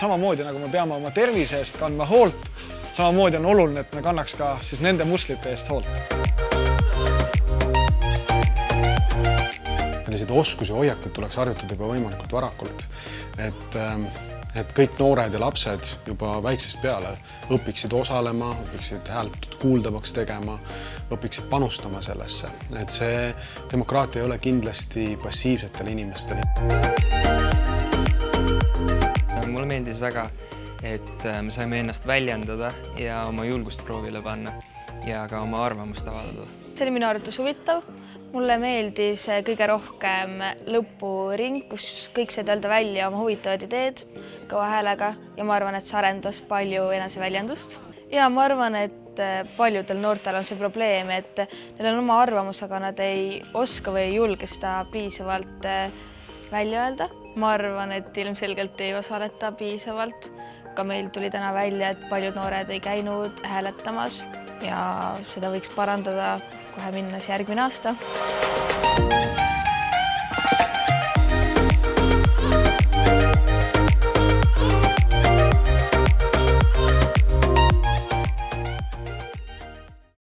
samamoodi nagu me peame oma tervise eest kandma hoolt, samamoodi on oluline, et me kannaks ka siis nende musklite eest hoolt. Selliseid oskusi ja hoiakuid tuleks harjutada juba võimalikult varakult, et kõik noored ja lapsed juba väiksest peale õpiksid osalema, õpiksid häält kuuldavaks tegema, õpiksid panustama sellesse. Et see demokraatia ei ole kindlasti passiivsetele inimestele. Mulle meeldis väga, et me saime ennast väljendada ja oma julgust proovile panna ja ka oma arvamust avaldada. See oli minu arvates huvitav. Mulle meeldis kõige rohkem lõpuring, kus kõik said öelda välja oma huvitavad ideed kõva häälega ja ma arvan, et see arendas palju eneseväljendust. Ja ma arvan, et paljudel noortel on see probleem, et neil on oma arvamus, aga nad ei oska või ei julge seda piisavalt välja öelda. Ma arvan, et ilmselgelt ei osaleta piisavalt. Ka meil tuli täna välja, et paljud noored ei käinud hääletamas ja seda võiks parandada kohe minnes järgmine aasta.